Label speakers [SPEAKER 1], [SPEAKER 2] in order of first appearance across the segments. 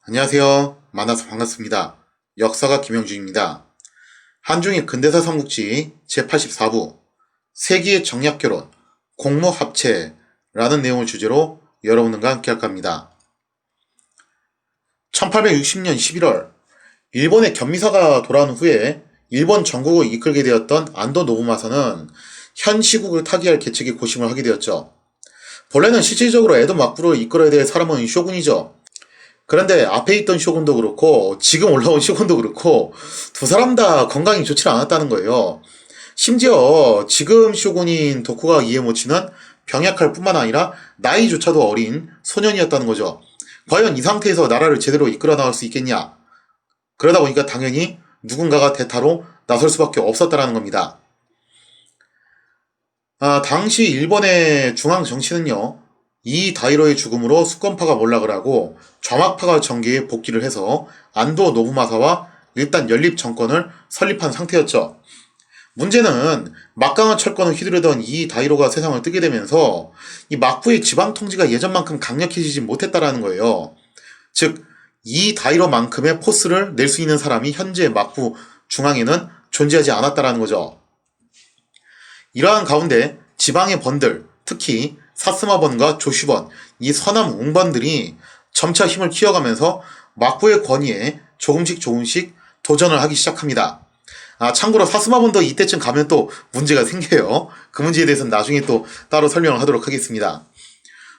[SPEAKER 1] 안녕하세요. 만나서 반갑습니다. 역사가 김영준입니다. 한중일 근대사 삼국지 제84부 세기의 정략결혼, 공모합체라는 내용을 주제로 여러분과 함께 할까 합니다. 1860년 11월 일본의 견미사가 돌아온 후에 일본 전국을 이끌게 되었던 안도 노부마사는 현 시국을 타개할 계책에 고심을 하게 되었죠. 본래는 실질적으로 에도 막부를 이끌어야 될 사람은 쇼군이죠. 그런데 앞에 있던 쇼군도 그렇고 지금 올라온 쇼군도 그렇고 두 사람 다 건강이 좋지 않았다는 거예요. 심지어 지금 쇼군인 도쿠가와 이에모치는 병약할 뿐만 아니라 나이조차도 어린 소년이었다는 거죠. 과연 이 상태에서 나라를 제대로 이끌어 나갈 수 있겠냐? 그러다 보니까 당연히 누군가가 대타로 나설 수밖에 없었다는 겁니다. 당시 일본의 중앙 정치는요, 이 다이로의 죽음으로 수권파가 몰락을 하고 좌막파가 정계에 복귀를 해서 안도 노부마사와 일단 연립 정권을 설립한 상태였죠. 문제는 막강한 철권을 휘두르던 이 다이로가 세상을 뜨게 되면서 이 막부의 지방 통치가 예전만큼 강력해지지 못했다라는 거예요. 즉, 이 다이로만큼의 포스를 낼 수 있는 사람이 현재 막부 중앙에는 존재하지 않았다라는 거죠. 이러한 가운데 지방의 번들, 특히 사스마번과 조슈번, 이 서남 웅번들이 점차 힘을 키워가면서 막부의 권위에 조금씩 도전을 하기 시작합니다. 참고로 사스마번도 이때쯤 가면 또 문제가 생겨요. 그 문제에 대해서는 나중에 또 따로 설명을 하도록 하겠습니다.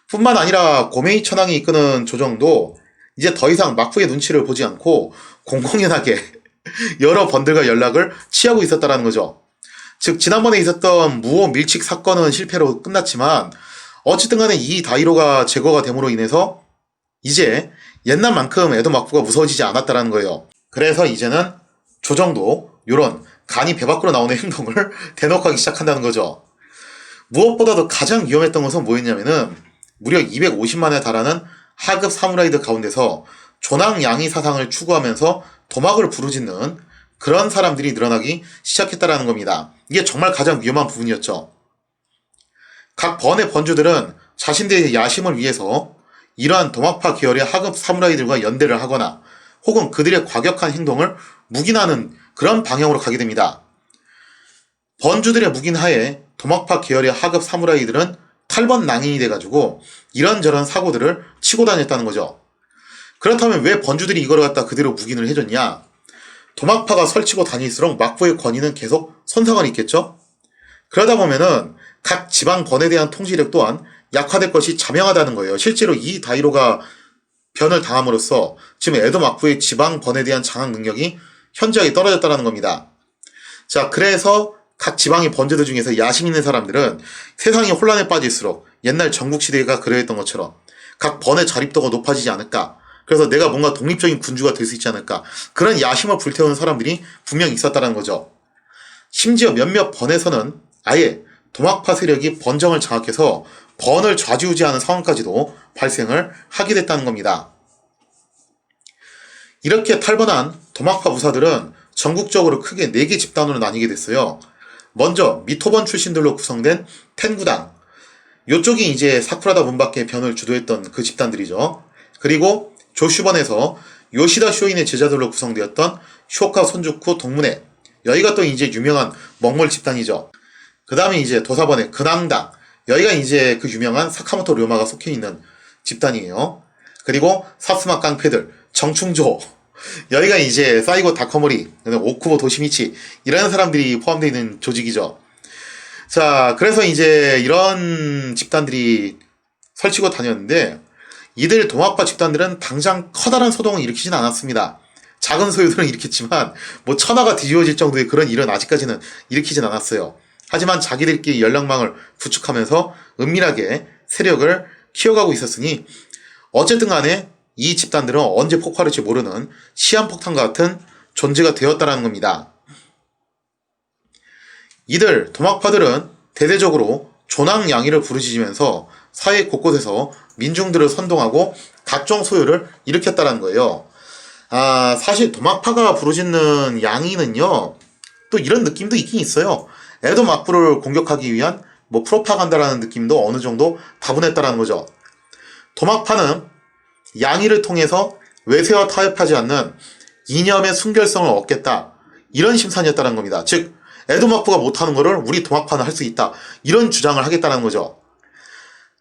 [SPEAKER 1] 뿐만 아니라 고메이 천황이 이끄는 조정도 이제 더 이상 막부의 눈치를 보지 않고 공공연하게 여러 번들과 연락을 취하고 있었다는 거죠. 즉 지난번에 있었던 무호 밀칙 사건은 실패로 끝났지만 어쨌든 간에 이 다이로가 제거가 됨으로 인해서 이제 옛날만큼 에도 막부가 무서워지지 않았다는 거예요. 그래서 이제는 조정도 이런 간이 배 밖으로 나오는 행동을 대놓고 하기 시작한다는 거죠. 무엇보다도 가장 위험했던 것은 뭐였냐면은 무려 250만에 달하는 하급 사무라이들 가운데서 조낭양이 사상을 추구하면서 도막을 부르짖는 그런 사람들이 늘어나기 시작했다는 겁니다. 이게 정말 가장 위험한 부분이었죠. 각 번의 번주들은 자신들의 야심을 위해서 이러한 도막파 계열의 하급 사무라이들과 연대를 하거나 혹은 그들의 과격한 행동을 묵인하는 그런 방향으로 가게 됩니다. 번주들의 묵인하에 도막파 계열의 하급 사무라이들은 탈번 낭인이 돼가지고 이런저런 사고들을 치고 다녔다는 거죠. 그렇다면 왜 번주들이 이걸 갖다 그대로 묵인을 해줬냐? 도막파가 설치고 다닐수록 막부의 권위는 계속 손상을 입겠죠? 그러다 보면은 각 지방 번에 대한 통치력 또한 약화될 것이 자명하다는 거예요. 실제로 이 다이로가 변을 당함으로써 지금 에도 막부의 지방 번에 대한 장악 능력이 현저하게 떨어졌다는 겁니다. 자, 그래서 각 지방의 번제들 중에서 야심 있는 사람들은 세상이 혼란에 빠질수록 옛날 전국시대가 그러했던 것처럼 각 번의 자립도가 높아지지 않을까. 그래서 내가 뭔가 독립적인 군주가 될 수 있지 않을까. 그런 야심을 불태우는 사람들이 분명히 있었다는 거죠. 심지어 몇몇 번에서는 아예 도막파 세력이 번정을 장악해서 번을 좌지우지하는 상황까지도 발생을 하게 됐다는 겁니다. 이렇게 탈번한 도막파 부사들은 전국적으로 크게 4개 집단으로 나뉘게 됐어요. 먼저 미토번 출신들로 구성된 텐구단, 요쪽이 이제 사쿠라다 문밖에 변을 주도했던 그 집단들이죠. 그리고 조슈번에서 요시다 쇼인의 제자들로 구성되었던 쇼카 손주쿠 동문회, 여기가 또 이제 유명한 멍몰 집단이죠. 그 다음에 이제 도사번의 근황당, 여기가 이제 그 유명한 사카모토 료마가 속해있는 집단이에요. 그리고 사스마 깡패들, 정충조, 여기가 이제 사이고 다커모리, 오쿠보 도시미치, 이런 사람들이 포함되어 있는 조직이죠. 자, 그래서 이제 이런 집단들이 설치고 다녔는데 이들 도막파 집단들은 당장 커다란 소동을 일으키진 않았습니다. 작은 소요들은 일으켰지만 뭐 천하가 뒤집어질 정도의 그런 일은 아직까지는 일으키진 않았어요. 하지만 자기들끼리 연락망을 구축하면서 은밀하게 세력을 키워가고 있었으니 어쨌든 간에 이 집단들은 언제 폭발할지 모르는 시한폭탄과 같은 존재가 되었다는 겁니다. 이들 도막파들은 대대적으로 조낭양이를 부르짖으면서 사회 곳곳에서 민중들을 선동하고 각종 소요를 일으켰다는 거예요. 사실 도막파가 부르짖는 양이는요, 또 이런 느낌도 있긴 있어요. 에도 막부를 공격하기 위한 뭐 프로파간다라는 느낌도 어느 정도 다분했다라는 거죠. 도막파는 양의를 통해서 외세와 타협하지 않는 이념의 순결성을 얻겠다. 이런 심산이었다는 겁니다. 즉 에도 막부가 못하는 거를 우리 도막파는 할 수 있다. 이런 주장을 하겠다는 거죠.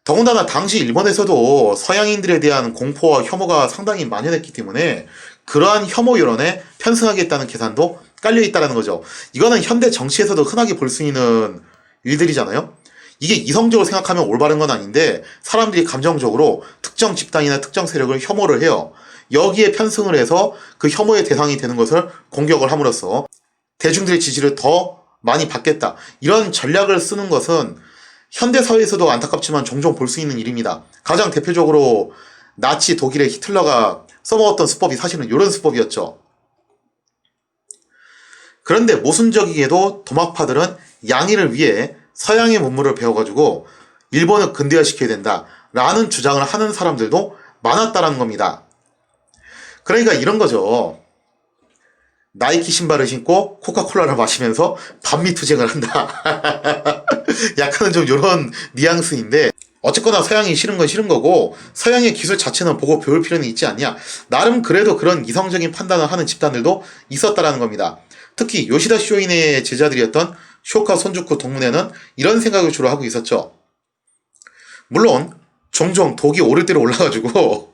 [SPEAKER 1] 더군다나 당시 일본에서도 서양인들에 대한 공포와 혐오가 상당히 만연했기 때문에 그러한 혐오 여론에 편승하겠다는 계산도 깔려있다는 거죠. 이거는 현대 정치에서도 흔하게 볼 수 있는 일들이잖아요. 이게 이성적으로 생각하면 올바른 건 아닌데 사람들이 감정적으로 특정 집단이나 특정 세력을 혐오를 해요. 여기에 편승을 해서 그 혐오의 대상이 되는 것을 공격을 함으로써 대중들의 지지를 더 많이 받겠다. 이런 전략을 쓰는 것은 현대 사회에서도 안타깝지만 종종 볼 수 있는 일입니다. 가장 대표적으로 나치 독일의 히틀러가 써먹었던 수법이 사실은 이런 수법이었죠. 그런데 모순적이게도 도막파들은 양의를 위해 서양의 문물을 배워가지고 일본을 근대화시켜야 된다라는 주장을 하는 사람들도 많았다는 겁니다. 그러니까 이런 거죠. 나이키 신발을 신고 코카콜라를 마시면서 반미 투쟁을 한다. 약간은 좀 이런 뉘앙스인데 어쨌거나 서양이 싫은 건 싫은 거고 서양의 기술 자체는 보고 배울 필요는 있지 않냐. 나름 그래도 그런 이성적인 판단을 하는 집단들도 있었다라는 겁니다. 특히 요시다 쇼인의 제자들이었던 쇼카 손주쿠 동문회는 이런 생각을 주로 하고 있었죠. 물론 종종 독이 오를 대로 올라가지고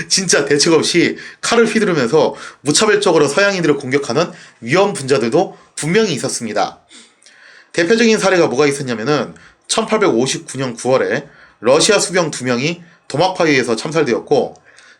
[SPEAKER 1] 진짜 대책 없이 칼을 휘두르면서 무차별적으로 서양인들을 공격하는 위험 분자들도 분명히 있었습니다. 대표적인 사례가 뭐가 있었냐면은 1859년 9월에 러시아 수병 2명이 도막파에 의해서 참살되었고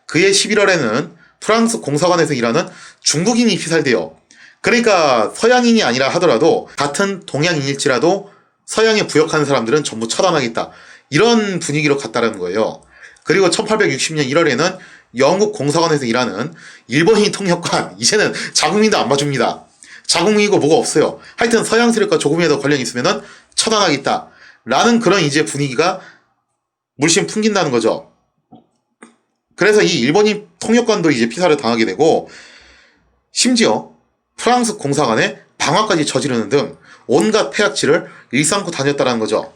[SPEAKER 1] 그해 11월에는 프랑스 공사관에서 일하는 중국인이 피살되어 그러니까 서양인이 아니라 하더라도 같은 동양인일지라도 서양에 부역하는 사람들은 전부 처단하겠다. 이런 분위기로 갔다는 거예요. 그리고 1860년 1월에는 영국 공사관에서 일하는 일본인 통역관, 이제는 자국민도 안 봐줍니다. 자국민이고 뭐가 없어요. 하여튼 서양 세력과 조금이라도 관련이 있으면 처단하겠다. 라는 그런 이제 분위기가 물씬 풍긴다는 거죠. 그래서 이 일본인 통역관도 이제 피살을 당하게 되고 심지어 프랑스 공사관에 방화까지 저지르는 등 온갖 폐악질을 일삼고 다녔다는 거죠.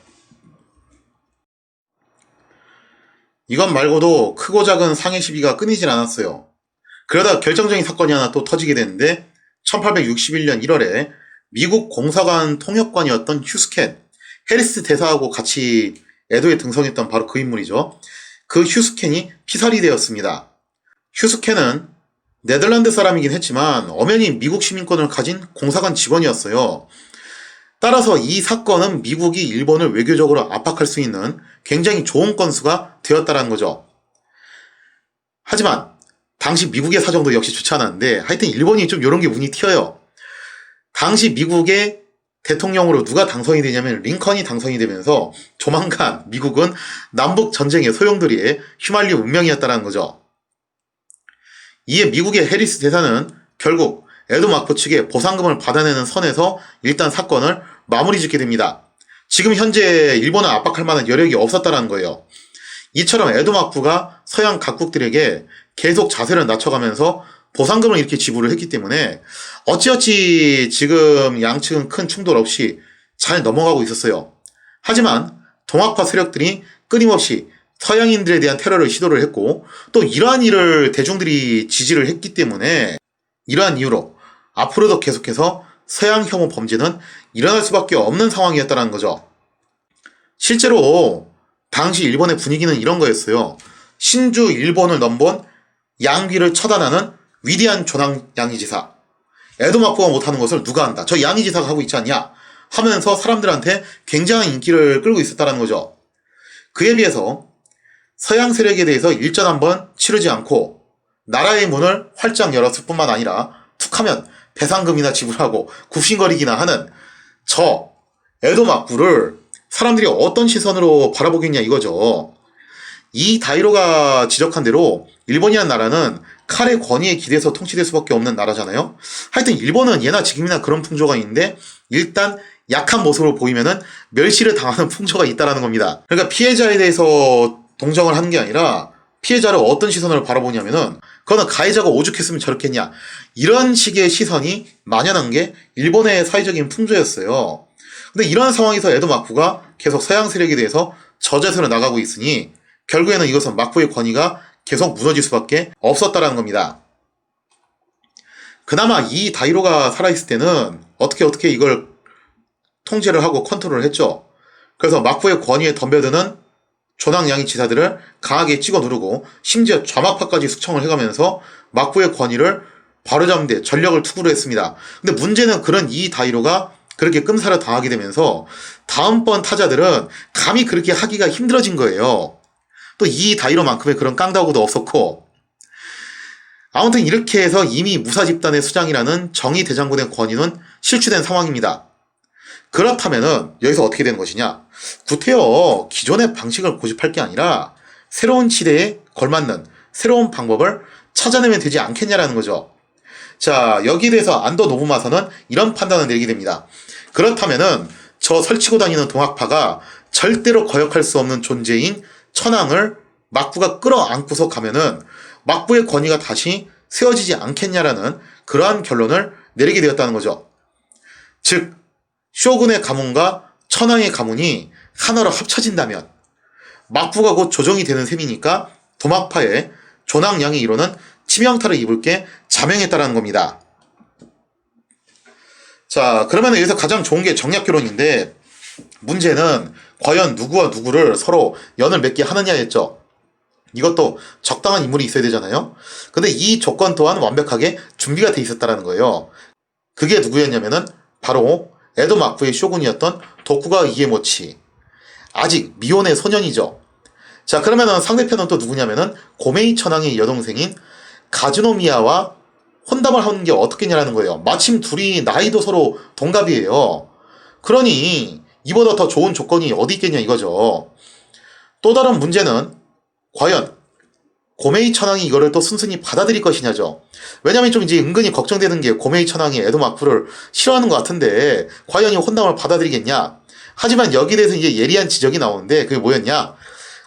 [SPEAKER 1] 이것 말고도 크고 작은 상해 시비가 끊이질 않았어요. 그러다 결정적인 사건이 하나 또 터지게 됐는데 1861년 1월에 미국 공사관 통역관이었던 휴스켄, 해리스 대사하고 같이 에도에 등성했던 바로 그 인물이죠. 그 휴스켄이 피살이 되었습니다. 휴스켄은 네덜란드 사람이긴 했지만 엄연히 미국 시민권을 가진 공사관 직원이었어요. 따라서 이 사건은 미국이 일본을 외교적으로 압박할 수 있는 굉장히 좋은 건수가 되었다는 거죠. 하지만 당시 미국의 사정도 역시 좋지 않았는데 하여튼 일본이 좀 이런 게 운이 튀어요. 당시 미국의 대통령으로 누가 당선이 되냐면 링컨이 당선이 되면서 조만간 미국은 남북 전쟁의 소용돌이에 휘말릴 운명이었다는 거죠. 이에 미국의 해리스 대사는 결국 에도 막부 측에 보상금을 받아내는 선에서 일단 사건을 마무리 짓게 됩니다. 지금 현재 일본을 압박할 만한 여력이 없었다는 거예요. 이처럼 에도 막부가 서양 각국들에게 계속 자세를 낮춰가면서 보상금을 이렇게 지불을 했기 때문에 어찌어찌 지금 양측은 큰 충돌 없이 잘 넘어가고 있었어요. 하지만 동학파 세력들이 끊임없이 서양인들에 대한 테러를 시도를 했고 또 이러한 일을 대중들이 지지를 했기 때문에 이러한 이유로 앞으로도 계속해서 서양 혐오 범죄는 일어날 수밖에 없는 상황이었다는 거죠. 실제로 당시 일본의 분위기는 이런 거였어요. 신주 일본을 넘본 양귀를 처단하는 위대한 조남 양의지사. 에도 막부가 못하는 것을 누가 한다. 저 양의지사가 하고 있지 않냐 하면서 사람들한테 굉장한 인기를 끌고 있었다는 거죠. 그에 비해서 서양 세력에 대해서 일전 한번 치르지 않고 나라의 문을 활짝 열었을 뿐만 아니라 툭하면 배상금이나 지불하고 굽신거리기나 하는 저 에도 막부를 사람들이 어떤 시선으로 바라보겠냐 이거죠. 이 다이로가 지적한 대로 일본이란 나라는 칼의 권위에 기대서 통치될 수밖에 없는 나라잖아요. 하여튼 일본은 예나 지금이나 그런 풍조가 있는데 일단 약한 모습으로 보이면은 멸시를 당하는 풍조가 있다라는 겁니다. 그러니까 피해자에 대해서 동정을 하는 게 아니라 피해자를 어떤 시선으로 바라보냐면은 그거는 가해자가 오죽했으면 저렇겠냐 이런 식의 시선이 만연한 게 일본의 사회적인 풍조였어요. 근데 이런 상황에서 에도 막부가 계속 서양 세력에 대해서 저제선을 나가고 있으니 결국에는 이것은 막부의 권위가 계속 무너질 수밖에 없었다라는 겁니다. 그나마 이 다이로가 살아있을 때는 어떻게 이걸 통제를 하고 컨트롤을 했죠. 그래서 막부의 권위에 덤벼드는 조낭양이 지사들을 강하게 찍어 누르고 심지어 좌막파까지 숙청을 해가면서 막부의 권위를 바로잡는 데 전력을 투구를 했습니다. 근데 문제는 그런 이 다이로가 그렇게 끔살을 당하게 되면서 다음번 타자들은 감히 그렇게 하기가 힘들어진 거예요. 또 이 다이로만큼의 그런 깡다구도 없었고, 아무튼 이렇게 해서 이미 무사집단의 수장이라는 정의대장군의 권위는 실추된 상황입니다. 그렇다면은 여기서 어떻게 되는 것이냐? 구태여 기존의 방식을 고집할 게 아니라 새로운 시대에 걸맞는 새로운 방법을 찾아내면 되지 않겠냐라는 거죠. 자, 여기에 대해서 안도 노부마사는 이런 판단을 내리게 됩니다. 그렇다면은 저 설치고 다니는 동학파가 절대로 거역할 수 없는 존재인 천황을 막부가 끌어안고서 가면은 막부의 권위가 다시 세워지지 않겠냐라는 그러한 결론을 내리게 되었다는 거죠. 즉, 쇼군의 가문과 천황의 가문이 하나로 합쳐진다면 막부가 곧 조정이 되는 셈이니까 도막파의 조낭양이 이루는 치명타를 입을 게 자명했다라는 겁니다. 자, 그러면 여기서 가장 좋은 게 정략결혼인데 문제는 과연 누구와 누구를 서로 연을 맺게 하느냐였죠. 이것도 적당한 인물이 있어야 되잖아요. 근데 이 조건 또한 완벽하게 준비가 돼 있었다는 거예요. 그게 누구였냐면은 바로 에도 막부의 쇼군이었던 도쿠가와 이에모치. 아직 미혼의 소년이죠. 자, 그러면은 상대편은 또 누구냐면은 고메이 천황의 여동생인 가즈노미야와 혼담을 하는 게 어떻겠냐라는 거예요. 마침 둘이 나이도 서로 동갑이에요. 그러니 이보다 더 좋은 조건이 어디 있겠냐 이거죠. 또 다른 문제는 과연 고메이 천황이 이거를 또 순순히 받아들일 것이냐죠. 왜냐면 좀 이제 은근히 걱정되는 게 고메이 천황이 에도 막부를 싫어하는 것 같은데 과연 이 혼담을 받아들이겠냐. 하지만 여기에 대해서 이제 예리한 지적이 나오는데 그게 뭐였냐.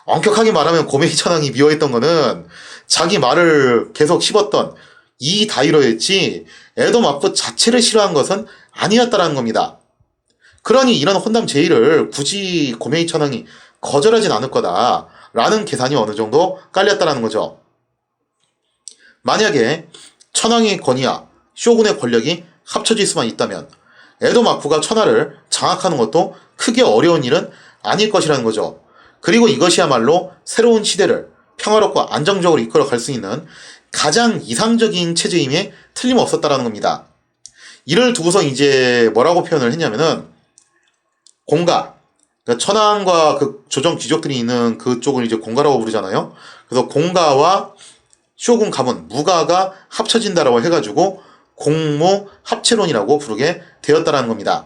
[SPEAKER 1] 엄격하게 말하면 고메이 천황이 미워했던 거는 자기 말을 계속 씹었던 이 다이로였지 에도 막부 자체를 싫어한 것은 아니었다라는 겁니다. 그러니 이런 혼담 제의를 굳이 고메이 천황이 거절하진 않을 거다라는 계산이 어느 정도 깔렸다라는 거죠. 만약에 천황의 권위와 쇼군의 권력이 합쳐질 수만 있다면 에도 막부가 천하를 장악하는 것도 크게 어려운 일은 아닐 것이라는 거죠. 그리고 이것이야말로 새로운 시대를 평화롭고 안정적으로 이끌어 갈 수 있는 가장 이상적인 체제임에 틀림없었다라는 겁니다. 이를 두고서 이제 뭐라고 표현을 했냐면은 공가, 그러니까 천황과 그 조정 귀족들이 있는 그쪽을 이제 공가라고 부르잖아요. 그래서 공가와 쇼군 가문, 무가가 합쳐진다라고 해가지고 공무 합체론이라고 부르게 되었다라는 겁니다.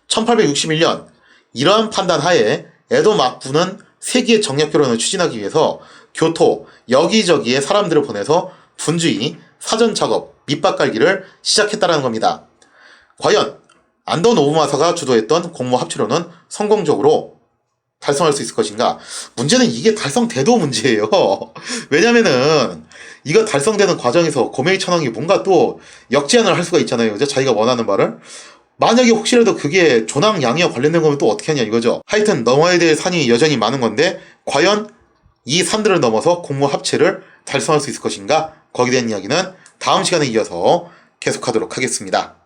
[SPEAKER 1] 1861년 이러한 판단 하에 에도 막부는 세기의 정략결혼을 추진하기 위해서 교토 여기저기에 사람들을 보내서 분주히 사전 작업, 밑밥 깔기를 시작했다라는 겁니다. 과연 안도 노부마사가 주도했던 공무 합체론은 성공적으로 달성할 수 있을 것인가? 문제는 이게 달성돼도 문제예요. 왜냐면은 이거 달성되는 과정에서 고메이 천황이 뭔가 또 역제안을 할 수가 있잖아요. 그죠? 자기가 원하는 말을. 만약에 혹시라도 그게 조낭양이와 관련된 거면 또 어떻게 하냐 이거죠. 하여튼 넘어야 될 산이 여전히 많은 건데 과연 이 산들을 넘어서 공무 합체를 달성할 수 있을 것인가? 거기에 대한 이야기는 다음 시간에 이어서 계속하도록 하겠습니다.